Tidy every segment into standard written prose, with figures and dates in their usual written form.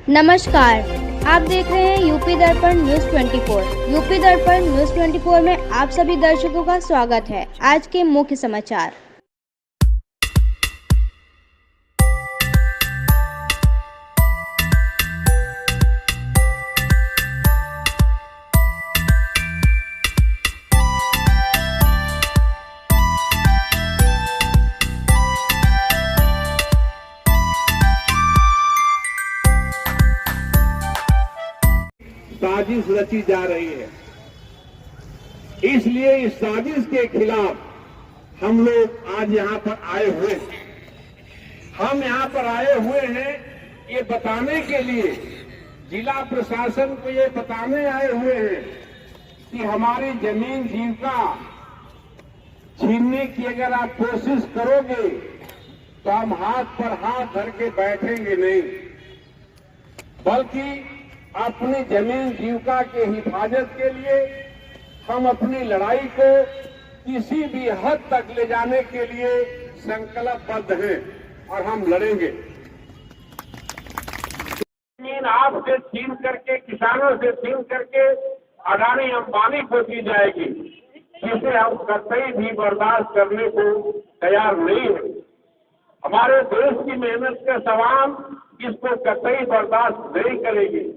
नमस्कार, आप देख रहे हैं यूपी दर्पण न्यूज़ 24। यूपी दर्पण न्यूज़ 24 में आप सभी दर्शकों का स्वागत है। आज के मुख्य समाचार। साजिश रची जा रही है, इसलिए इस साजिश के खिलाफ हम लोग आज यहाँ पर आए हुए हैं। हम यहाँ पर आए हुए हैं ये बताने के लिए, जिला प्रशासन को ये बताने आए हुए हैं कि हमारी जमीन जीविका छीनने की अगर आप कोशिश करोगे तो हम हाथ पर हाथ धर के बैठेंगे नहीं, बल्कि अपनी जमीन जीविका के हिफाजत के लिए हम अपनी लड़ाई को किसी भी हद तक ले जाने के लिए संकल्पबद्ध हैं और हम लड़ेंगे। जमीन आपसे छीन करके, किसानों से छीन करके अडानी अंबानी को दी जाएगी, जिसे हम कतई भी बर्दाश्त करने को तैयार नहीं है। हमारे देश की मेहनत का सवाल इसको कतई बर्दाश्त नहीं करेगी।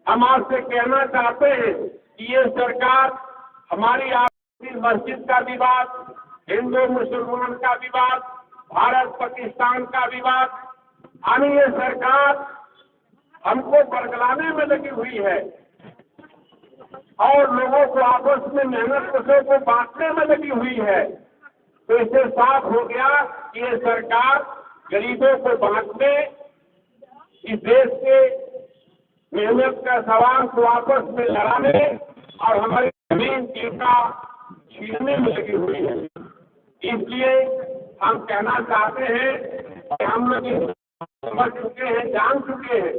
हम आपसे कहना चाहते हैं कि ये सरकार हमारी आपसी मस्जिद का विवाद, हिंदू मुसलमान का विवाद, भारत पाकिस्तान का विवाद, यानी ये सरकार हमको बरगलाने में लगी हुई है और लोगों को आपस में मेहनत कशों को बांटने में लगी हुई है। तो इससे साफ हो गया कि ये सरकार गरीबों को बांटने, इस देश के मेहनत का सवाल को आपस में लड़ाने और हमारी जमीन जीविका छीनने में लगी हुई है। इसलिए हम कहना चाहते हैं कि हम लोग समझ चुके हैं, जान चुके हैं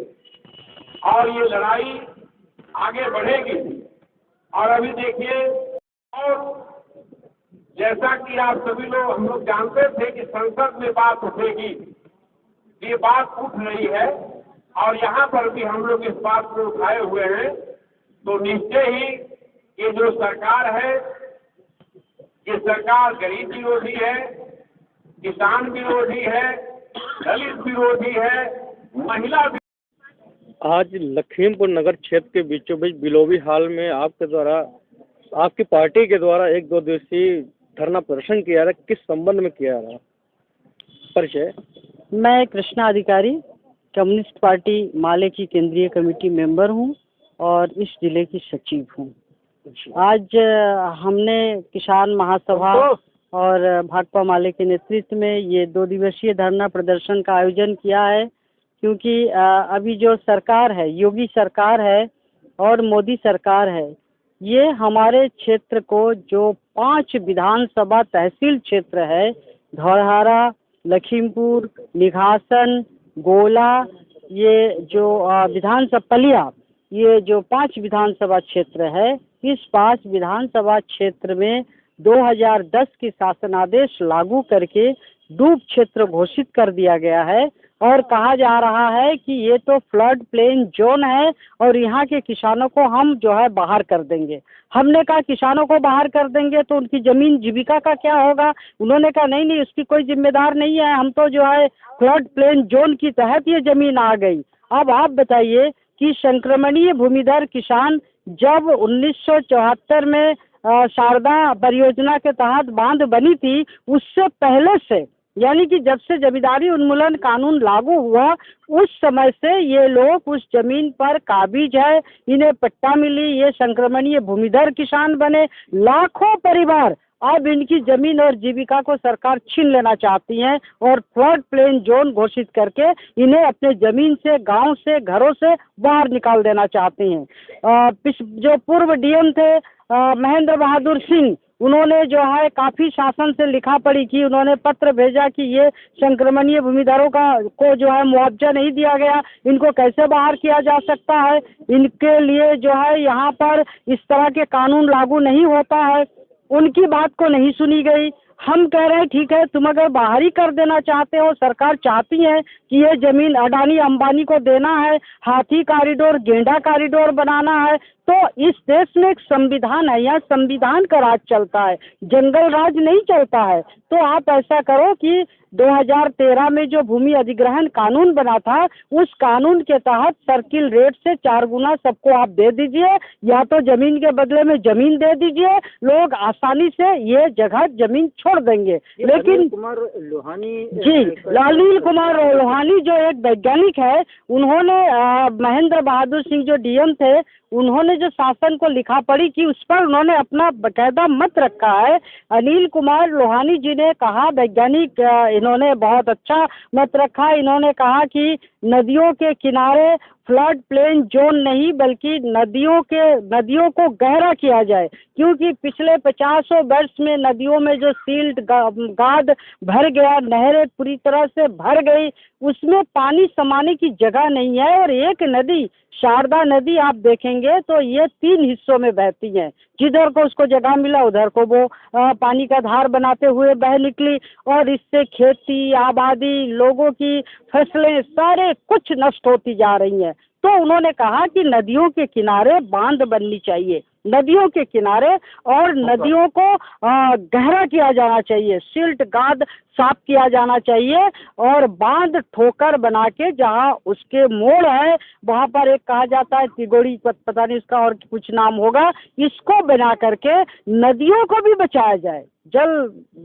और ये लड़ाई आगे बढ़ेगी। और अभी देखिए, और जैसा कि आप सभी लोग हम लोग जानते थे कि संसद में बात उठेगी, ये बात उठ रही है और यहाँ पर भी हम लोग इस बात को उठाए हुए हैं। तो निश्चय ही ये जो सरकार है, ये सरकार गरीब विरोधी है, किसान विरोधी है, दलित विरोधी है, महिला। आज लखीमपुर नगर क्षेत्र के बीचों बीच बिलोवी हाल में आपकी पार्टी के द्वारा 1-2 दिवसीय धरना प्रदर्शन किया रहा, किस संबंध में किया रहा? परिचय। मैं कृष्णा अधिकारी, कम्युनिस्ट पार्टी माले की केंद्रीय कमेटी मेंबर हूं और इस जिले की सचिव हूं। आज हमने किसान महासभा और भाकपा माले के नेतृत्व में ये 2 दिवसीय धरना प्रदर्शन का आयोजन किया है, क्योंकि अभी जो सरकार है, योगी सरकार है और मोदी सरकार है, ये हमारे क्षेत्र को जो 5 विधानसभा तहसील क्षेत्र है, धौरहरा, लखीमपुर, निघासन, गोला, ये जो विधानसभा पलिया, ये जो 5 विधानसभा क्षेत्र है, इस 5 विधानसभा क्षेत्र में 2010 की शासनादेश लागू करके डूब क्षेत्र घोषित कर दिया गया है और कहा जा रहा है कि ये तो फ्लड प्लेन जोन है और यहाँ के किसानों को हम जो है बाहर कर देंगे। हमने कहा किसानों को बाहर कर देंगे तो उनकी जमीन जीविका का क्या होगा? उन्होंने कहा नहीं, उसकी कोई जिम्मेदार नहीं है, हम तो जो है फ्लड प्लेन जोन की तहत ये जमीन आ गई। अब आप बताइए कि संक्रमणीय भूमिधर किसान जब 1974 में शारदा परियोजना के तहत बांध बनी थी, उससे पहले से, यानी कि जब से जमींदारी उन्मूलन कानून लागू हुआ, उस समय से ये लोग उस जमीन पर काबिज है, इन्हें पट्टा मिली, ये संक्रमणीय भूमिधर किसान बने। लाखों परिवार अब इनकी जमीन और जीविका को सरकार छीन लेना चाहती है और फ्लड प्लेन जोन घोषित करके इन्हें अपने जमीन से, गांव से, घरों से बाहर निकाल देना चाहती हैं। जो पूर्व डीएम थे महेंद्र बहादुर सिंह, उन्होंने जो है काफ़ी शासन से लिखा पढ़ी की, उन्होंने पत्र भेजा कि ये संक्रमणीय भूमिधरों को जो है मुआवजा नहीं दिया गया, इनको कैसे बाहर किया जा सकता है, इनके लिए जो है यहाँ पर इस तरह के कानून लागू नहीं होता है। उनकी बात को नहीं सुनी गई। हम कह रहे हैं ठीक है, तुम अगर बाहरी कर देना चाहते हो, सरकार चाहती है कि ये जमीन अडानी अंबानी को देना है, हाथी कॉरिडोर गेंडा कॉरिडोर बनाना है, तो इस देश में एक संविधान है, यहाँ संविधान का राज चलता है, जंगल राज नहीं चलता है। तो आप ऐसा करो कि 2013 में जो भूमि अधिग्रहण कानून बना था, उस कानून के तहत सर्किल रेट से 4 गुना सबको आप दे दीजिए, या तो जमीन के बदले में जमीन दे दीजिए, लोग आसानी से ये जगह जमीन छोड़ देंगे। लेकिन कुमार लोहानी जी, अनिल कुमार लोहानी जो एक वैज्ञानिक है, उन्होंने महेंद्र बहादुर सिंह जो डीएम थे, उन्होंने जो शासन को लिखा पढ़ी की उस पर उन्होंने अपना बकायदा मत रखा है। अनिल कुमार लोहानी जी ने कहा, वैज्ञानिक, इन्होंने बहुत अच्छा मत रखा। इन्होंने कहा कि नदियों के किनारे फ्लड प्लेन जोन नहीं, बल्कि नदियों को गहरा किया जाए, क्योंकि पिछले 50 वर्ष में नदियों में जो सील्ट गाद भर गया, नहरें पूरी तरह से भर गई, उसमें पानी समाने की जगह नहीं है। और एक नदी, शारदा नदी, आप देखेंगे तो ये 3 हिस्सों में बहती है, जिधर को उसको जगह मिला उधर को वो पानी का धार बनाते हुए बह निकली, और इससे खेती, आबादी, लोगों की फसलें सारे कुछ नष्ट होती जा रही हैं। तो उन्होंने कहा कि नदियों के किनारे बांध बननी चाहिए, नदियों के किनारे, और नदियों को गहरा किया जाना चाहिए, सिल्ट गाद साफ किया जाना चाहिए, और बांध ठोकर बना के जहाँ उसके मोड़ है वहाँ पर एक कहा जाता है तिगोड़ी, पता नहीं उसका और कुछ नाम होगा, इसको बना करके नदियों को भी बचाया जाए। जल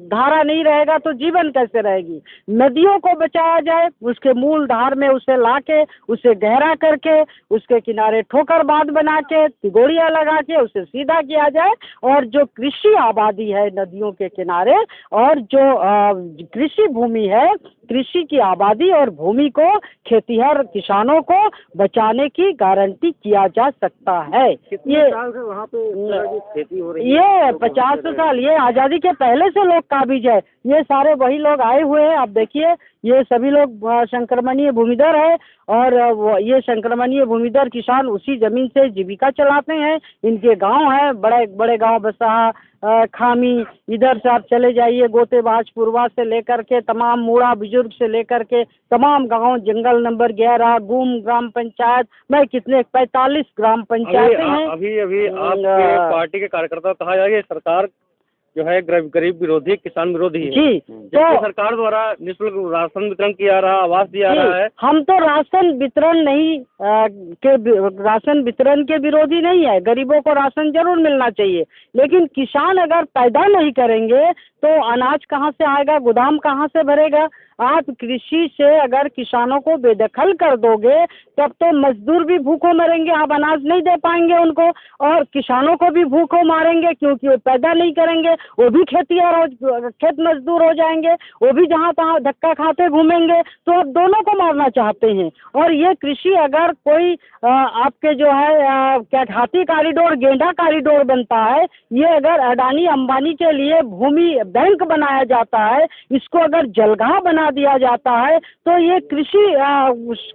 धारा नहीं रहेगा तो जीवन कैसे रहेगी? नदियों को बचाया जाए, उसके मूल धार में उसे लाके, उसे गहरा करके, उसके किनारे ठोकर बांध बना के, तिगोड़ियाँ लगा के उसे सीधा किया जाए, और जो कृषि आबादी है नदियों के किनारे, और जो कृषि भूमि है, कृषि की आबादी और भूमि को खेतीहर किसानों को बचाने की गारंटी किया जा सकता है। ये साल से वहाँ पे खेती हो रही है, ये 50 साल, ये आज़ादी के पहले से लोग काबिज है, ये सारे वही लोग आए हुए हैं। आप देखिए, ये सभी लोग संक्रमणीय भूमिधर है, और ये संक्रमणीय भूमिधर किसान उसी जमीन से जीविका चलाते हैं। इनके गांव है, बड़े बड़े गांव, बसहा, खामी, इधर से आप चले जाइए, गोतेबाज पूर्वा से लेकर के तमाम मूड़ा बुजुर्ग से लेकर के तमाम गांव, जंगल नंबर 11, गुम ग्राम पंचायत में कितने 45 ग्राम पंचायतें हैं। अभी आपके पार्टी के कार्यकर्ता कहा जाए सरकार जो है गरीब विरोधी, किसान विरोधी है जी, तो सरकार द्वारा निःशुल्क राशन वितरण किया रहा, आवास दिया रहा है। हम तो राशन वितरण नहीं राशन वितरण के विरोधी नहीं है, गरीबों को राशन जरूर मिलना चाहिए, लेकिन किसान अगर पैदा नहीं करेंगे तो अनाज कहाँ से आएगा, गोदाम कहाँ से भरेगा? आप कृषि से अगर किसानों को बेदखल कर दोगे तब तो मजदूर भी भूखों मरेंगे, आप अनाज नहीं दे पाएंगे उनको, और किसानों को भी भूखों मारेंगे क्योंकि वो पैदा नहीं करेंगे, वो भी खेत मजदूर हो जाएंगे, वो भी जहाँ तहाँ धक्का खाते घूमेंगे। तो आप दोनों को मारना चाहते हैं। और ये कृषि अगर कोई आपके जो है क्या हाथी कॉरिडोर, गेंडा कॉरिडोर बनता है, ये अगर अडानी अंबानी के लिए भूमि बैंक बनाया जाता है, इसको अगर जलगाह बना दिया जाता है, तो ये कृषि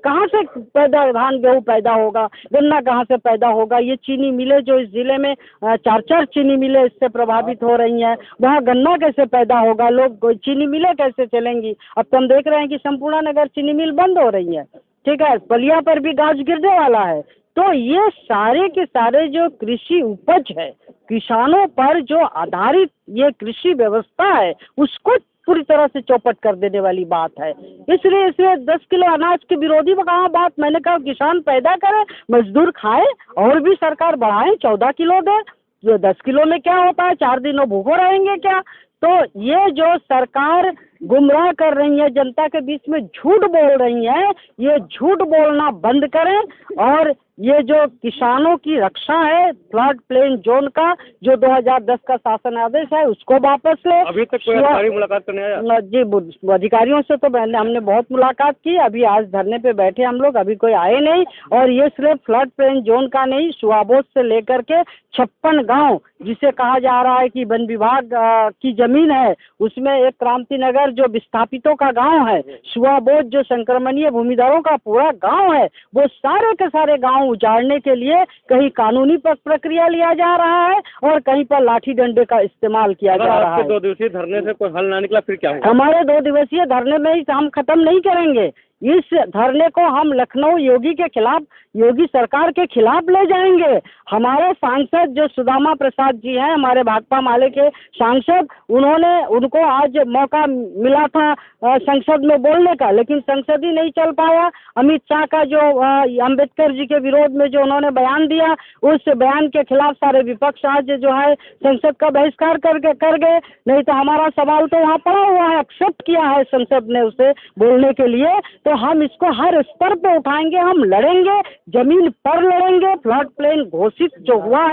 कहाँ से पैदा, धान गेहूँ पैदा होगा, गन्ना कहाँ से पैदा होगा? ये चीनी मिलें जो इस जिले में 4 चीनी मिलें इससे प्रभावित हो रही हैं, वहाँ गन्ना कैसे पैदा होगा? लोग चीनी मिलें कैसे चलेंगी? अब तो हम देख रहे हैं कि संपूर्ण नगर चीनी मिल बंद हो रही है, ठीक है, बलिया पर भी गाज गिरने वाला है। तो ये सारे के सारे जो कृषि उपज है, किसानों पर जो आधारित ये कृषि व्यवस्था है, उसको पूरी तरह से चौपट कर देने वाली बात है। इसलिए 10 किलो अनाज के विरोधी में कहा बात, मैंने कहा किसान पैदा करे, मजदूर खाए, और भी सरकार बढ़ाए, 14 किलो दे, जो 10 किलो में क्या होता है? 4 दिन वो भूखो रहेंगे क्या? तो ये जो सरकार गुमराह कर रही है, जनता के बीच में झूठ बोल रही है, ये झूठ बोलना बंद करें, और ये जो किसानों की रक्षा है, फ्लड प्लेन जोन का जो 2010 का शासन आदेश है, उसको वापस ले। अभी तक कोई अधिकारी मुलाकात करने आया? जी, अधिकारियों से तो हमने बहुत मुलाकात की, अभी आज धरने पे बैठे हम लोग, अभी कोई आए नहीं। और ये सिर्फ फ्लड प्लेन जोन का नहीं, सुआबोस से लेकर के 56 गाँव जिसे कहा जा रहा है कि वन विभाग की जमीन है, उसमें एक क्रांति नगर नगर जो विस्थापितों का गांव है, सुआबोध जो संक्रमणीय भूमिधरों का पूरा गांव है, वो सारे के सारे गांव उजाड़ने के लिए कहीं कानूनी प्रक्रिया लिया जा रहा है और कहीं पर लाठी डंडे का इस्तेमाल किया जा रहा है। 2 दिवसीय धरने से कोई हल ना निकला फिर क्या होगा? हमारे 2 दिवसीय धरने में ही हम खत्म नहीं करेंगे। इस धरने को हम लखनऊ योगी के खिलाफ, योगी सरकार के खिलाफ ले जाएंगे। हमारे सांसद जो सुदामा प्रसाद जी हैं, हमारे भाकपा माले के सांसद, उनको आज मौका मिला था संसद में बोलने का, लेकिन संसद ही नहीं चल पाया। अमित शाह का जो अंबेडकर जी के विरोध में जो उन्होंने बयान दिया, उस बयान के खिलाफ सारे विपक्ष आज जो है संसद का बहिष्कार कर गए। नहीं तो हमारा सवाल तो वहाँ पड़ा हुआ है, एक्सेप्ट किया है संसद ने उसे बोलने के लिए। तो हम इसको हर स्तर पे उठाएंगे, हम लड़ेंगे, जमीन पर लड़ेंगे। फ्लड प्लेन घोषित जो हुआ है